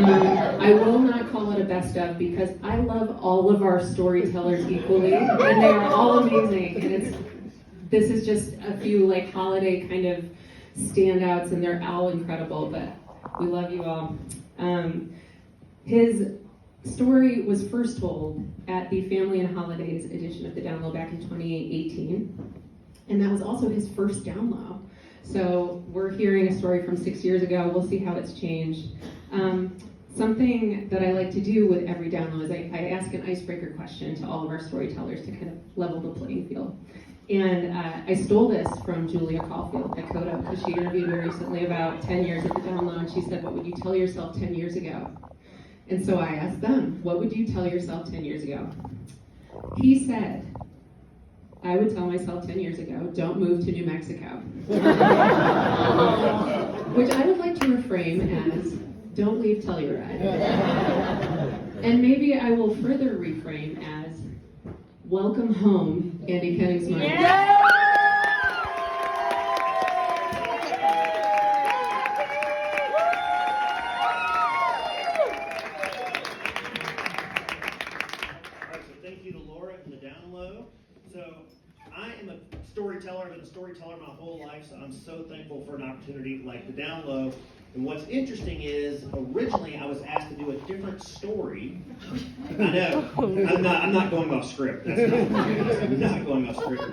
I will not call it a best of because I love all of our storytellers equally, and they are all amazing. And this is just a few like holiday kind of standouts, and they're all incredible. But we love you all. His story was first told at the Family and Holidays edition of the Downlow back in 2018, and that was also his first Downlow. So we're hearing a story from 6 years ago. We'll see how it's changed. Something that I like to do with every Downlow is I ask an icebreaker question to all of our storytellers to kind of level the playing field. And I stole this from Julia Caulfield at Coda because she interviewed me recently about 10 years at the Downlow, and she said, "What would you tell yourself 10 years ago?" And so I asked them, "What would you tell yourself 10 years ago?" He said, "I would tell myself 10 years ago, don't move to New Mexico." Which I would like to reframe as, don't leave Telluride. And maybe I will further reframe as, welcome home, Andy Kenningsmeyer. Yeah! Storyteller. I've been a storyteller my whole life, so I'm so thankful for an opportunity like the Downlow. And what's interesting is, originally I was asked to do a different story. I know, I'm not going off script. That's not, I'm not going off script.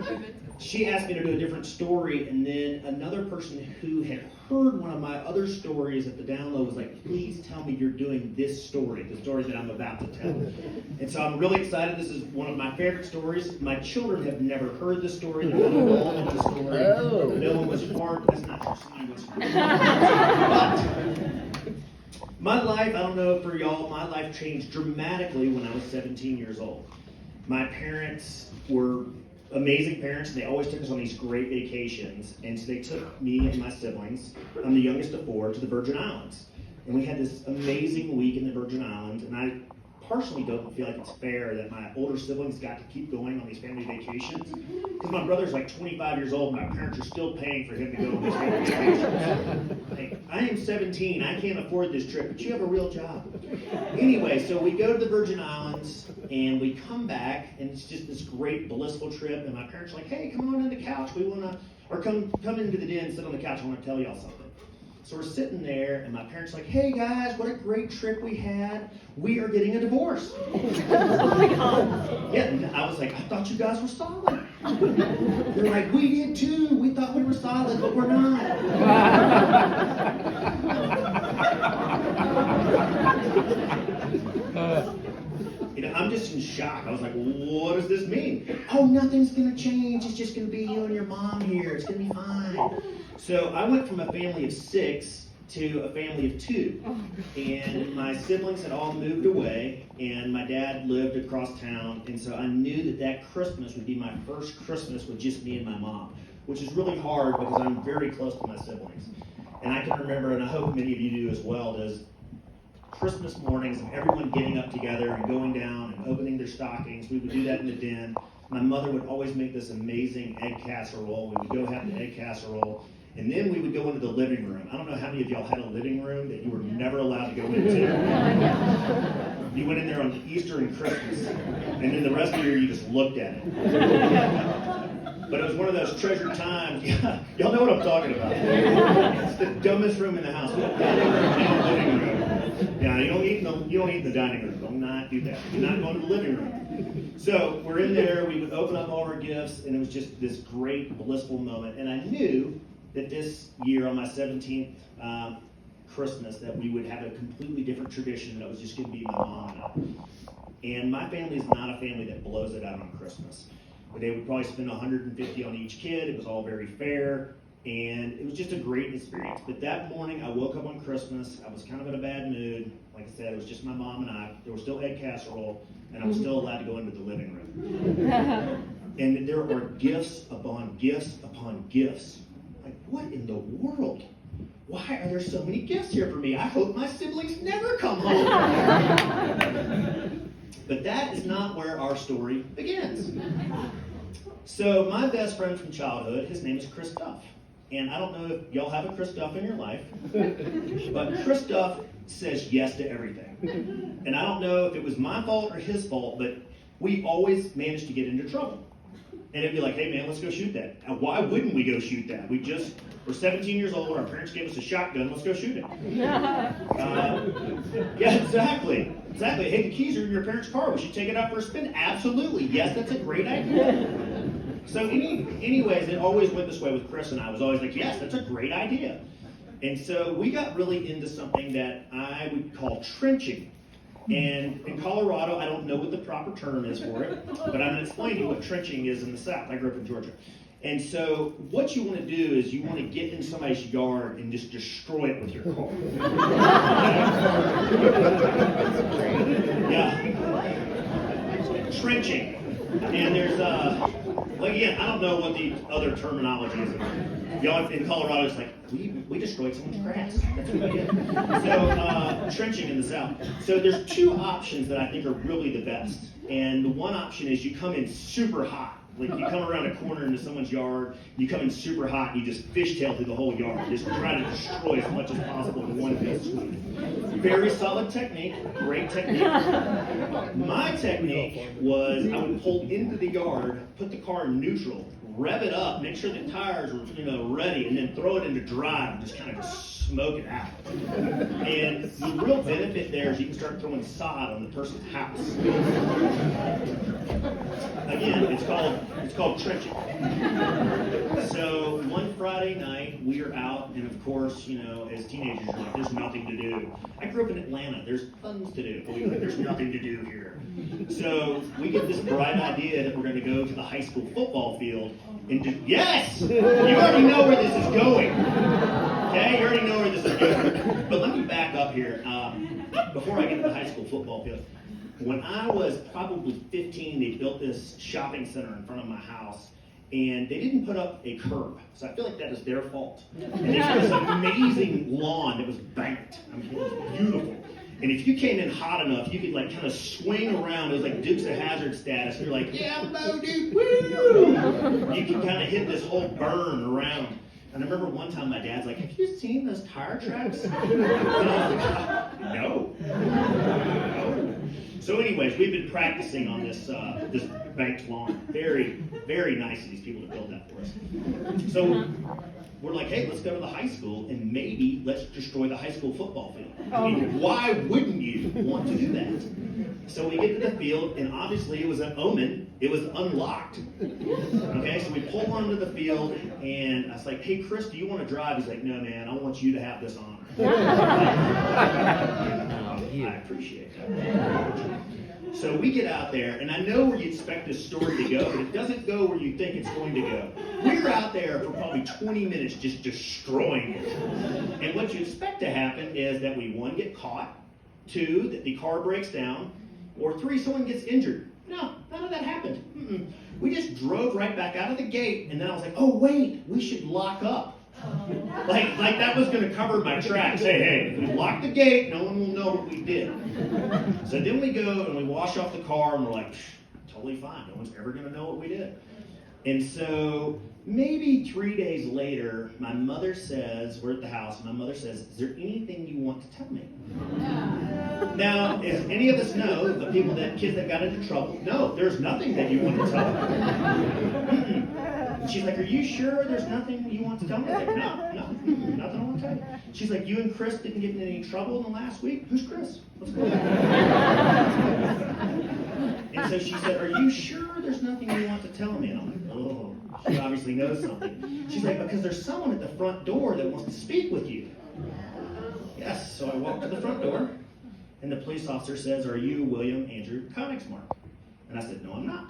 She asked me to do a different story, and then another person who had heard one of my other stories at the Downlow was like, "Please tell me you're doing this story, the story that I'm about to tell." And so I'm really excited. This is one of my favorite stories. My children have never heard the story. They're not involved in the story. No one was part. That's not true. Somebody was But my life, I don't know for y'all, my life changed dramatically when I was 17 years old. My parents were amazing parents, and they always took us on these great vacations. And so they took me and my siblings, I'm the youngest of four, to the Virgin Islands. And we had this amazing week in the Virgin Islands, and I personally don't feel like it's fair that my older siblings got to keep going on these family vacations. Because my brother's like 25 years old, and my parents are still paying for him to go on these family vacations. Like, I am 17, I can't afford this trip, but you have a real job. Anyway, so we go to the Virgin Islands, and we come back, and it's just this great blissful trip, and my parents are like, "Hey, come on in the couch, we wanna," or come into the den, sit on the couch, I wanna tell y'all something. So we're sitting there, and my parents are like, "Hey guys, what a great trip we had. We are getting a divorce." Oh my God. Yeah, and I was like, "I thought you guys were solid." They're like, "We did too. We thought we were solid, but we're not." I'm just in shock. I was like, "What does this mean?" "Oh, nothing's going to change. It's just going to be you and your mom here. It's going to be fine." So I went from a family of 6 to a family of 2. And my siblings had all moved away, and my dad lived across town. And so I knew that Christmas would be my first Christmas with just me and my mom, which is really hard because I'm very close to my siblings. And I can remember, and I hope many of you do as well, does Christmas mornings of everyone getting up together and going down and opening their stockings. We would do that in the den. My mother would always make this amazing egg casserole. We would go have the egg casserole, and then we would go into the living room. I don't know how many of y'all had a living room that you were never allowed to go into. You went in there on Easter and Christmas, and then the rest of the year you just looked at it. But it was one of those treasured times. Yeah, y'all know what I'm talking about. It's the dumbest room in the house. We don't dining room and the living room. Yeah, you don't eat in the dining room. Do not do that. You're not going to the living room. So we're in there. We would open up all our gifts, and it was just this great blissful moment. And I knew that this year on my 17th Christmas that we would have a completely different tradition that was just going to be my mom and I. And my family is not a family that blows it out on Christmas. They would probably spend $150 on each kid. It was all very fair, and it was just a great experience. But that morning, I woke up on Christmas. I was kind of in a bad mood. Like I said, it was just my mom and I. There was still egg casserole, and I was still allowed to go into the living room. And there are gifts upon gifts upon gifts. Like, what in the world? Why are there so many gifts here for me? I hope my siblings never come home. But that is not where our story begins. So my best friend from childhood, his name is Chris Duff. And I don't know if y'all have a Chris Duff in your life, but Chris Duff says yes to everything. And I don't know if it was my fault or his fault, but we always managed to get into trouble. And it'd be like, hey man, let's go shoot that. Now, why wouldn't we go shoot that? We're 17 years old, our parents gave us a shotgun, let's go shoot it. Yeah, exactly. Hey, the keys are in your parents' car, we should take it out for a spin. Absolutely, yes, that's a great idea. So anyways, it always went this way with Chris and I. Was always like, yes, that's a great idea. And so we got really into something that I would call trenching. And in Colorado, I don't know what the proper term is for it, but I'm going to explain to you what trenching is in the South. I grew up in Georgia. And so what you want to do is you want to get in somebody's yard and just destroy it with your car. Yeah. Trenching. And there's, well, again, I don't know what the other terminology is. Y'all in Colorado, it's like, we destroyed someone's grass. That's what we did. So, trenching in the South. So there's two options that I think are really the best. And the one option is you come in super hot. Like you come around a corner into someone's yard, you come in super hot, and you just fishtail through the whole yard. Just try to destroy as much as possible in one fell swoop. Very solid technique, great technique. My technique was I would pull into the yard, put the car in neutral, rev it up, make sure the tires were ready, and then throw it into drive and just kind of smoke it out. And the real benefit there is you can start throwing sod on the person's house. Again, it's called trenching. So one Friday night we are out, and of course, as teenagers, you're like, there's nothing to do. I grew up in Atlanta. There's tons to do. But there's nothing to do here. So we get this bright idea that we're going to go to the high school football field and do. Yes, you already know where this is going. Okay, you already know where this is going. But let me back up here. Before I get to the high school football field. When I was probably 15, they built this shopping center in front of my house, and they didn't put up a curb. So I feel like that is their fault. And they had this amazing lawn that was banked. I mean, it was beautiful. And if you came in hot enough, you could like kind of swing around. It was like Dukes of Hazzard status. You're like, yeah, Bo Duke, woo! You could kind of hit this whole burn around. And I remember one time my dad's like, have you seen those tire tracks? And I was like, no. So anyways, we've been practicing on this banked lawn. Very, very nice of these people to build that for us. So we're like, hey, let's go to the high school and maybe let's destroy the high school football field. I mean, why wouldn't you want to do that? So we get to the field, and obviously it was an omen. It was unlocked. Okay, so we pull onto the field, and I was like, hey, Chris, do you want to drive? He's like, no, man, I want you to have this honor. I appreciate that. So we get out there, and I know where you expect this story to go, but it doesn't go where you think it's going to go. We're out there for probably 20 minutes just destroying it. And what you expect to happen is that we, one, get caught, two, that the car breaks down, or three, someone gets injured. No, none of that happened. We just drove right back out of the gate, and then I was like, oh, wait, we should lock up. Like that was going to cover my tracks. Hey, if we lock the gate, no one will know what we did. So then we go and we wash off the car, and we're like, totally fine. No one's ever going to know what we did. And so maybe 3 days later, my mother says, we're at the house, and my mother says, is there anything you want to tell me? Now, as any of us know, the kids that got into trouble, no, there's nothing that you want to tell me. And she's like, are you sure there's nothing you want to tell me? I was like, no, nothing I want to tell you. She's like, you and Chris didn't get in any trouble in the last week? Who's Chris? What's going on? And so she said, are you sure there's nothing you want to tell me? And I'm like, oh, she obviously knows something. She's like, because there's someone at the front door that wants to speak with you. Yes, so I walk to the front door, and the police officer says, are you William Andrew Konigsmark? And I said, no, I'm not.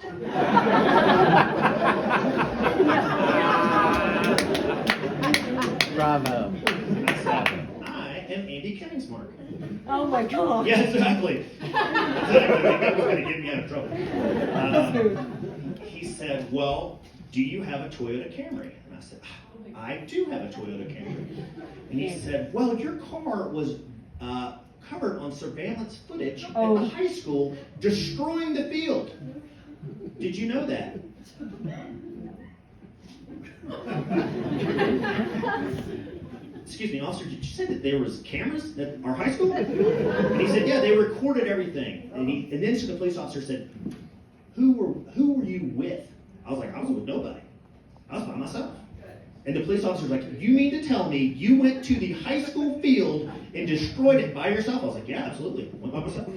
Bravo. And I said, I am Andy Konigsmark. Oh my God. Yeah, exactly. That was going to get me out of trouble. He said, well, do you have a Toyota Camry? And I said, I do have a Toyota Camry. And he said, well, your car was covered on surveillance footage at the high school destroying the field. Did you know that? excuse me, officer, did you say that there was cameras at our high school? And he said, yeah, they recorded everything. And then the police officer said, who were you with? I was like, I was with nobody. I was by myself. And the police officer was like, you mean to tell me you went to the high school field and destroyed it by yourself? I was like, yeah, absolutely. Went by myself.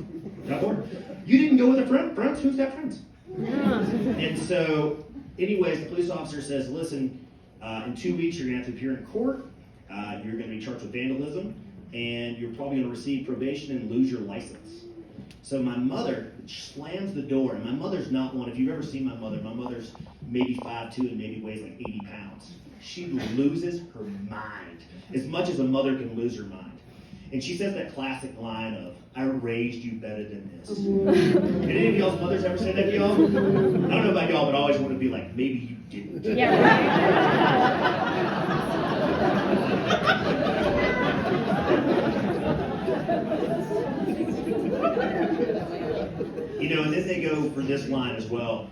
Got bored. You didn't go with a friend? Friends? Who's got friends? And so, anyways, the police officer says, listen, in 2 weeks you're going to have to appear in court. You're going to be charged with vandalism. And you're probably going to receive probation and lose your license. So my mother slams the door. And my mother's not one. If you've ever seen my mother's maybe 5'2" and maybe weighs like 80 pounds. She loses her mind, as much as a mother can lose her mind. And she says that classic line of, I raised you better than this. Did any of y'all's mothers ever say that to y'all? I don't know about y'all, but I always want to be like, maybe you didn't. Yeah. You know, and then they go for this line as well.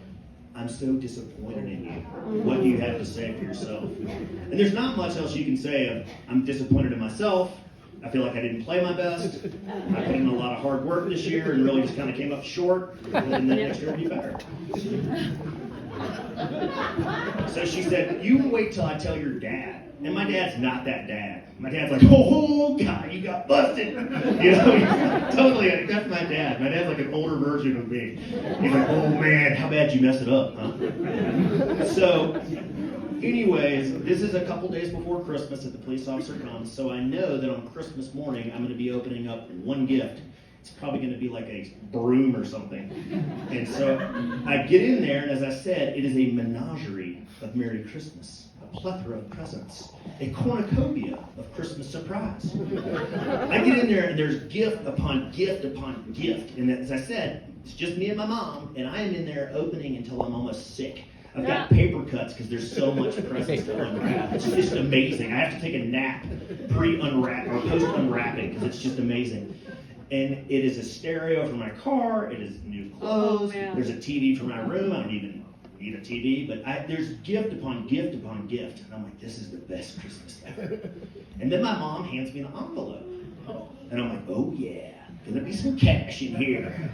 I'm so disappointed in you. What do you have to say for yourself? And there's not much else you can say. I'm disappointed in myself. I feel like I didn't play my best. I put in a lot of hard work this year and really just kind of came up short. And then next year will be better. So she said, you wait till I tell your dad. And my dad's not that dad. My dad's like, oh, God, you got busted. You know, totally, that's my dad. My dad's like an older version of me. He's like, oh, man, how bad you messed it up, huh? So, anyways, this is a couple days before Christmas that the police officer comes, so I know that on Christmas morning I'm going to be opening up one gift. It's probably going to be like a broom or something. And so I get in there, and as I said, it is a menagerie of Merry Christmas. A plethora of presents, a cornucopia of Christmas surprise. I get in there and there's gift upon gift upon gift. And as I said, it's just me and my mom, and I am in there opening until I'm almost sick. I've got paper cuts because there's so much presents to unwrap. It's just amazing. I have to take a nap pre-unwrap or post-unwrapping because it's just amazing. And it is a stereo for my car. It is new clothes. There's a TV for my room. I don't even need a TV, but there's gift upon gift upon gift. And I'm like, this is the best Christmas ever. And then my mom hands me an envelope. And I'm like, oh yeah, gonna be some cash in here.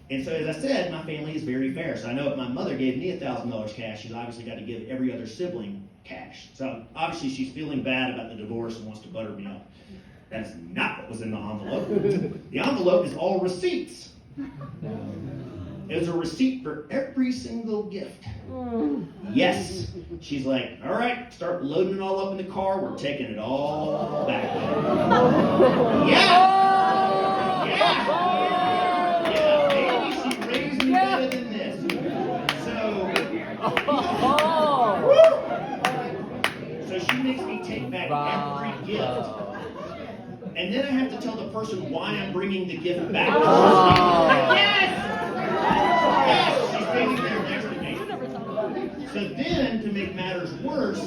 And so as I said, my family is very fair. So I know if my mother gave me $1,000 cash, she's obviously got to give every other sibling cash. So obviously she's feeling bad about the divorce and wants to butter me up. That is not what was in the envelope. The envelope is all receipts. It was a receipt for every single gift. Yes. She's like, all right, start loading it all up in the car. We're taking it all back. Yeah. Yeah. Maybe she raised me better than this. So she makes me take back every gift. And then I have to tell the person why I'm bringing the gift back. Yes! Yes, she's standing there next to me. So then, to make matters worse,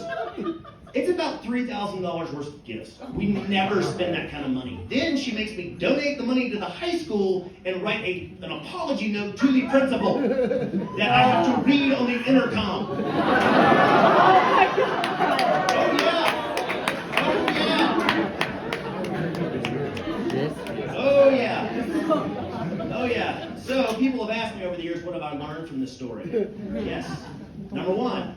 it's about $3,000 worth of gifts. We never spend that kind of money. Then she makes me donate the money to the high school and write an apology note to the principal that I have to read on the intercom. Oh my God! Oh yeah! Oh yeah! Oh yeah! So people have asked me over the years, what have I learned from this story? Yes. Number one,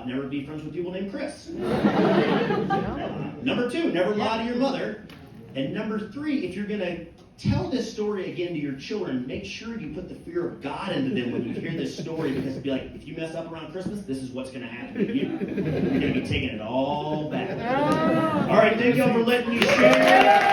never be friends with people named Chris. Number two, never lie to your mother. And number three, if you're going to tell this story again to your children, make sure you put the fear of God into them when you hear this story, because it'd be like, if you mess up around Christmas, this is what's going to happen to you. You're going to be taking it all back. All right, thank y'all for letting me share.